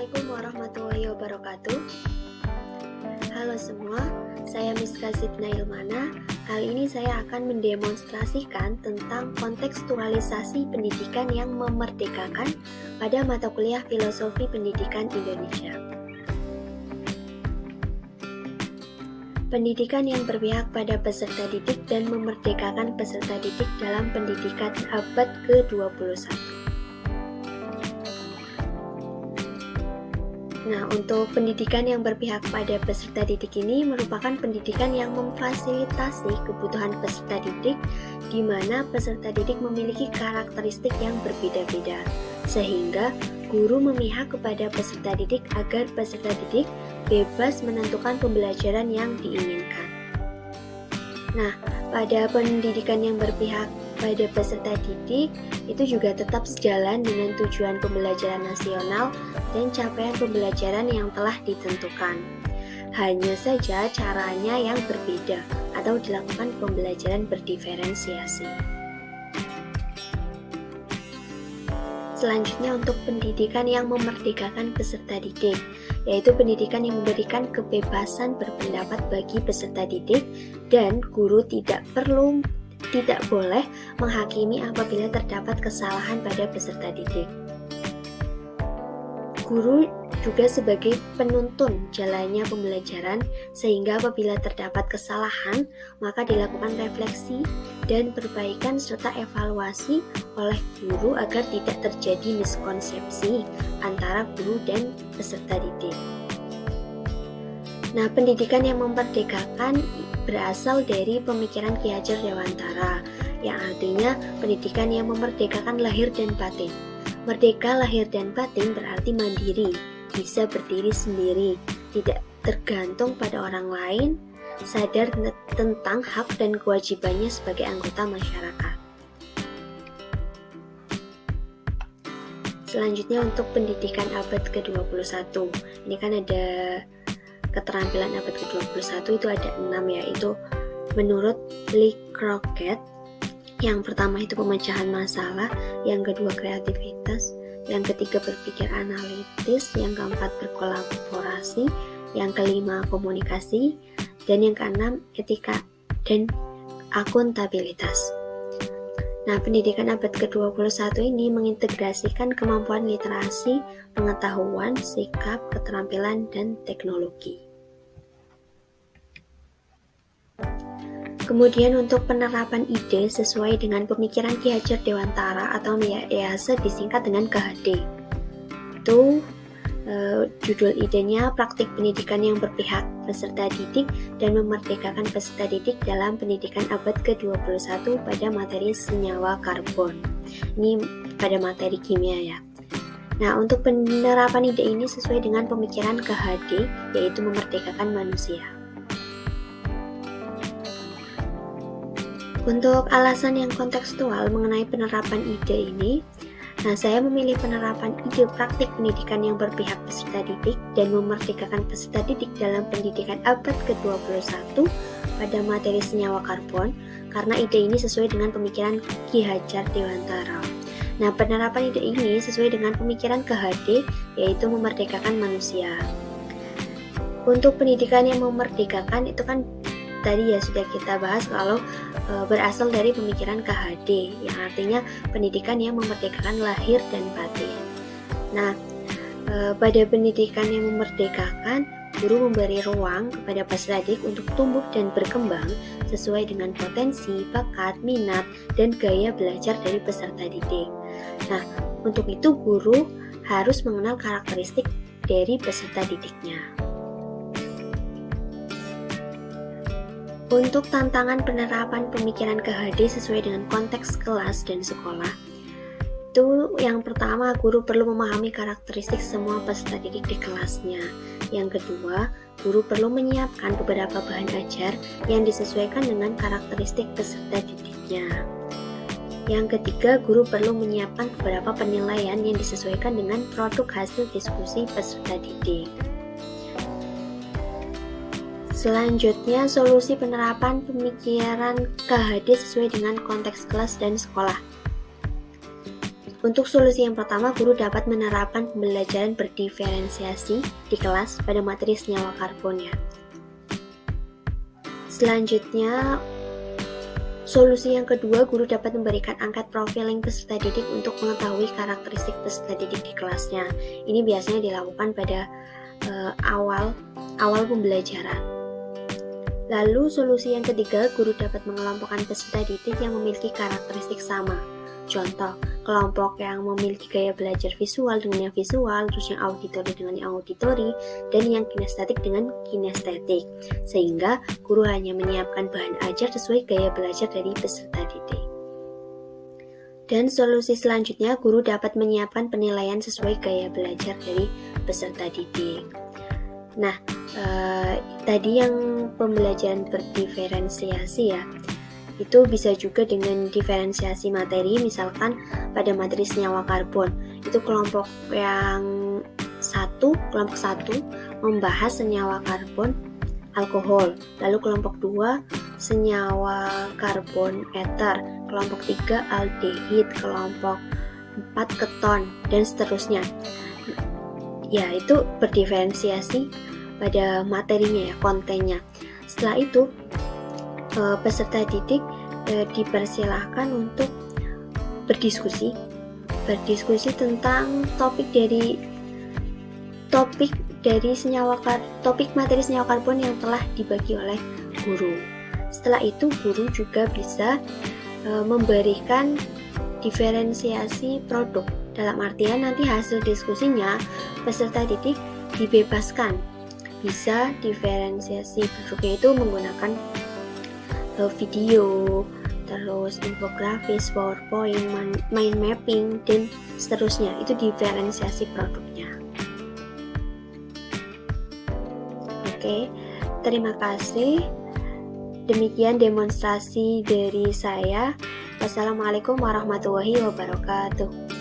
Assalamualaikum warahmatullahi wabarakatuh. Halo semua, saya Miska Zidna Ilmana. Kali ini saya akan mendemonstrasikan tentang kontekstualisasi pendidikan yang memerdekakan pada mata kuliah Filosofi Pendidikan Indonesia. Pendidikan yang berpihak pada peserta didik dan memerdekakan peserta didik dalam pendidikan abad ke-21. Nah, untuk pendidikan yang berpihak pada peserta didik ini merupakan pendidikan yang memfasilitasi kebutuhan peserta didik, di mana peserta didik memiliki karakteristik yang berbeda-beda, sehingga guru memihak kepada peserta didik agar peserta didik bebas menentukan pembelajaran yang diinginkan. Nah, pada pendidikan yang berpihak pada peserta didik itu juga tetap sejalan dengan tujuan pembelajaran nasional dan capaian pembelajaran yang telah ditentukan. Hanya saja caranya yang berbeda atau dilakukan pembelajaran berdiferensiasi. Selanjutnya untuk pendidikan yang memerdekakan peserta didik, yaitu pendidikan yang memberikan kebebasan berpendapat bagi peserta didik dan guru tidak boleh menghakimi apabila terdapat kesalahan pada peserta didik. Guru juga sebagai penuntun jalannya pembelajaran, sehingga apabila terdapat kesalahan, maka dilakukan refleksi dan perbaikan serta evaluasi oleh guru agar tidak terjadi miskonsepsi antara guru dan peserta didik. Nah, pendidikan yang memerdekakan berasal dari pemikiran Ki Hajar Dewantara, yang artinya pendidikan yang memerdekakan lahir dan batin. Merdeka lahir dan batin berarti mandiri, bisa berdiri sendiri, tidak tergantung pada orang lain, sadar tentang hak dan kewajibannya sebagai anggota masyarakat. Selanjutnya untuk pendidikan abad ke-21. Ini kan ada keterampilan abad ke-21 itu ada 6, yaitu menurut Lee Crockett. Yang pertama itu pemecahan masalah, yang kedua kreativitas, yang ketiga berpikir analitis, yang keempat berkolaborasi, yang kelima komunikasi, dan yang keenam etika dan akuntabilitas. Nah, pendidikan abad ke-21 ini mengintegrasikan kemampuan literasi, pengetahuan, sikap, keterampilan, dan teknologi. Kemudian untuk penerapan ide sesuai dengan pemikiran Ki Hajar Dewantara atau biasa disingkat dengan KHD. Itu judul idenya praktik pendidikan yang berpihak peserta didik dan memerdekakan peserta didik dalam pendidikan abad ke-21 pada materi senyawa karbon. Ini pada materi kimia ya. Nah, untuk penerapan ide ini sesuai dengan pemikiran KHD, yaitu memerdekakan manusia. Untuk alasan yang kontekstual mengenai penerapan ide ini, nah saya memilih penerapan ide praktik pendidikan yang berpihak peserta didik dan memerdekakan peserta didik dalam pendidikan abad ke-21 pada materi senyawa karbon karena ide ini sesuai dengan pemikiran Ki Hajar Dewantara. Nah, penerapan ide ini sesuai dengan pemikiran KHD, yaitu memerdekakan manusia. Untuk pendidikan yang memerdekakan itu kan tadi ya sudah kita bahas kalau berasal dari pemikiran KHD, yang artinya pendidikan yang memerdekakan lahir dan batin. Nah, pada pendidikan yang memerdekakan, guru memberi ruang kepada peserta didik untuk tumbuh dan berkembang sesuai dengan potensi, bakat, minat, dan gaya belajar dari peserta didik. Nah, untuk itu guru harus mengenal karakteristik dari peserta didiknya. Untuk tantangan penerapan pemikiran KHD sesuai dengan konteks kelas dan sekolah, itu yang pertama, guru perlu memahami karakteristik semua peserta didik di kelasnya. Yang kedua, guru perlu menyiapkan beberapa bahan ajar yang disesuaikan dengan karakteristik peserta didiknya. Yang ketiga, guru perlu menyiapkan beberapa penilaian yang disesuaikan dengan produk hasil diskusi peserta didik. Selanjutnya, solusi penerapan pemikiran KHD sesuai dengan konteks kelas dan sekolah. Untuk solusi yang pertama, guru dapat menerapkan pembelajaran berdiferensiasi di kelas pada materi senyawa karbon ya. Selanjutnya, solusi yang kedua, guru dapat memberikan angket profiling peserta didik untuk mengetahui karakteristik peserta didik di kelasnya. Ini biasanya dilakukan pada awal pembelajaran. Lalu solusi yang ketiga, guru dapat mengelompokkan peserta didik yang memiliki karakteristik sama. Contoh, kelompok yang memiliki gaya belajar visual dengan yang visual, terus yang auditori dengan yang auditori, dan yang kinestetik dengan kinestetik. Sehingga guru hanya menyiapkan bahan ajar sesuai gaya belajar dari peserta didik. Dan solusi selanjutnya, guru dapat menyiapkan penilaian sesuai gaya belajar dari peserta didik. Nah, tadi yang pembelajaran berdiferensiasi ya, itu bisa juga dengan diferensiasi materi. Misalkan pada materi senyawa karbon, itu kelompok satu membahas senyawa karbon alkohol, lalu kelompok 2 senyawa karbon eter, kelompok 3 aldehid, kelompok 4 keton, dan seterusnya. Ya, itu berdiferensiasi pada materinya ya, kontennya. Setelah itu peserta didik dipersilahkan untuk berdiskusi tentang topik materi senyawa karbon yang telah dibagi oleh guru. Setelah itu guru juga bisa memberikan diferensiasi produk, dalam artian nanti hasil diskusinya peserta didik dibebaskan bisa diferensiasi produknya itu menggunakan video, terus infografis, PowerPoint, mind mapping, dan seterusnya. Itu diferensiasi produknya. Oke, terima kasih. Demikian demonstrasi dari saya. Wassalamualaikum warahmatullahi wabarakatuh.